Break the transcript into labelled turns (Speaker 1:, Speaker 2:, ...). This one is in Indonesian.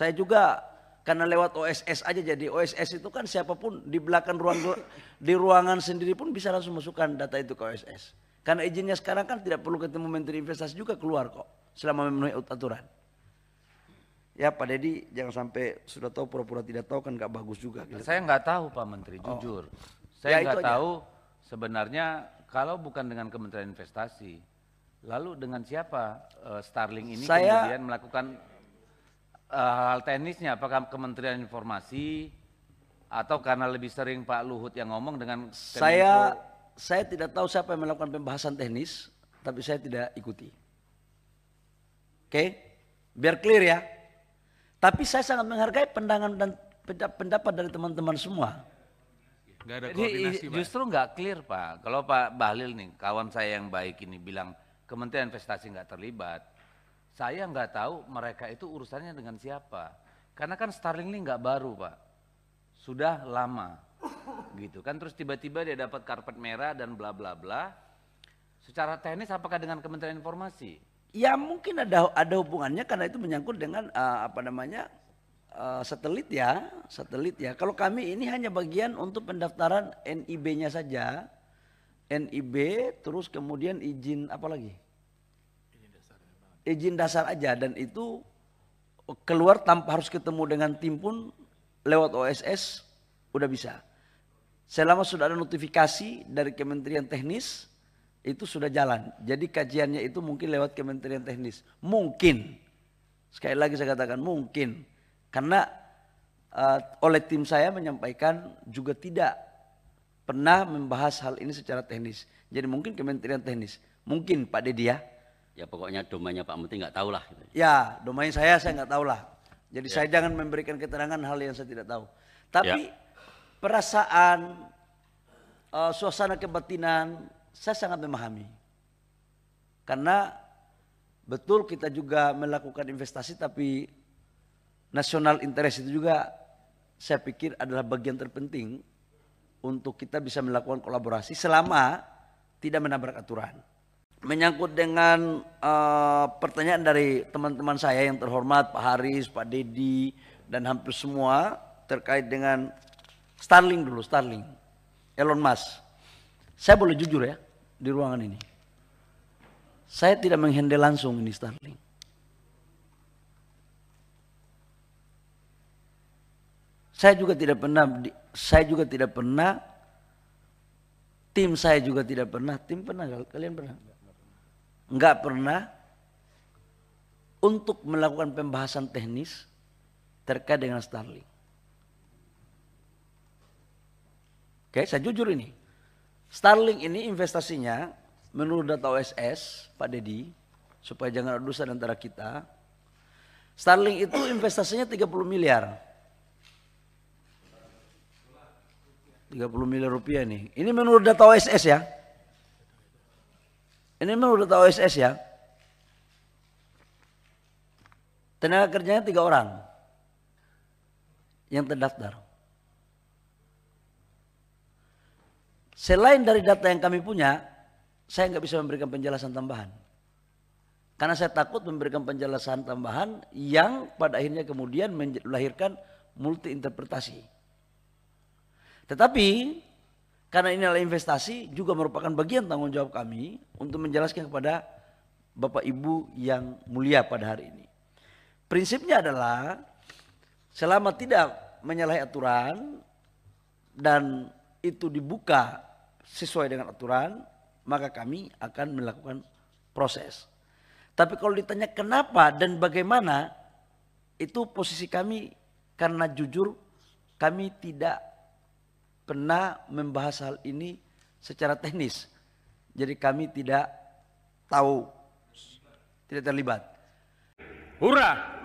Speaker 1: Saya juga karena lewat OSS aja, jadi OSS itu kan siapapun di belakang di ruangan sendiri pun bisa langsung masukkan data itu ke OSS. Karena izinnya sekarang kan tidak perlu ketemu Menteri Investasi juga keluar kok selama memenuhi aturan. Ya Pak Deddy jangan sampai sudah tahu pura-pura tidak tahu kan nggak bagus juga. Gitu.
Speaker 2: Saya nggak tahu Pak Menteri, jujur. Saya nggak tahu sebenarnya kalau bukan dengan Kementerian Investasi, lalu dengan siapa Starlink ini kemudian melakukan hal teknisnya? Apakah Kementerian Informasi atau karena lebih sering Pak Luhut yang ngomong dengan Kemenko?
Speaker 1: Saya tidak tahu siapa yang melakukan pembahasan teknis, tapi saya tidak ikuti. Oke, biar clear ya. Tapi saya sangat menghargai pandangan dan pendapat dari teman-teman semua.
Speaker 2: Gak ada koordinasi, Pak. Justru nggak clear Pak. Kalau Pak Bahlil nih, kawan saya yang baik ini bilang Kementerian Investasi nggak terlibat. Saya nggak tahu mereka itu urusannya dengan siapa. Karena kan Starlink ini nggak baru Pak. Sudah lama. Gitu kan, terus tiba-tiba dia dapat karpet merah dan bla bla bla. Secara teknis apakah dengan Kementerian Informasi?
Speaker 1: Ya mungkin ada hubungannya karena itu menyangkut dengan satelit ya. Kalau kami ini hanya bagian untuk pendaftaran NIB-nya saja. NIB terus kemudian izin apa lagi? Izin dasar aja, dan itu keluar tanpa harus ketemu dengan tim pun lewat OSS udah bisa. Selama sudah ada notifikasi dari Kementerian Teknis itu sudah jalan. Jadi kajiannya itu mungkin lewat Kementerian Teknis. Mungkin. Sekali lagi saya katakan mungkin. Karena oleh tim saya menyampaikan juga tidak pernah membahas hal ini secara teknis. Jadi mungkin Kementerian Teknis. Mungkin Pak Deddy ya.
Speaker 3: Ya pokoknya domainnya Pak Menteri nggak tahu lah. Gitu.
Speaker 1: Ya domain saya nggak tahu lah. Jadi saya jangan memberikan keterangan hal yang saya tidak tahu. Tapi perasaan, suasana kebatinan saya sangat memahami. Karena betul kita juga melakukan investasi, tapi national interest itu juga saya pikir adalah bagian terpenting untuk kita bisa melakukan kolaborasi selama tidak menabrak aturan. Menyangkut dengan pertanyaan dari teman-teman saya yang terhormat, Pak Haris, Pak Deddy, dan hampir semua terkait dengan Starlink dulu, Starlink, Elon Musk. Saya boleh jujur ya di ruangan ini. Saya tidak menghandle langsung ini Starlink. Saya juga tidak pernah, tim saya juga tidak pernah, tim pernah, kalian pernah? Enggak pernah untuk melakukan pembahasan teknis terkait dengan Starlink. Oke, saya jujur ini. Starlink ini investasinya menurut data OSS, Pak Deddy, supaya jangan ada dusta antara kita. Starlink itu investasinya 30 miliar. 30 miliar rupiah nih. Ini menurut data OSS ya. Ini menurut data OSS ya. Tenaga kerjanya 3 orang yang terdaftar. Selain dari data yang kami punya, saya nggak bisa memberikan penjelasan tambahan. Karena saya takut memberikan penjelasan tambahan yang pada akhirnya kemudian melahirkan multi interpretasi. Tetapi karena ini adalah investasi juga merupakan bagian tanggung jawab kami untuk menjelaskan kepada Bapak Ibu yang mulia pada hari ini. Prinsipnya adalah selama tidak menyalahi aturan dan itu dibuka sesuai dengan aturan, maka kami akan melakukan proses. Tapi kalau ditanya kenapa dan bagaimana, itu posisi kami karena jujur kami tidak pernah membahas hal ini secara teknis. Jadi kami tidak tahu, tidak terlibat.
Speaker 2: Hurrah!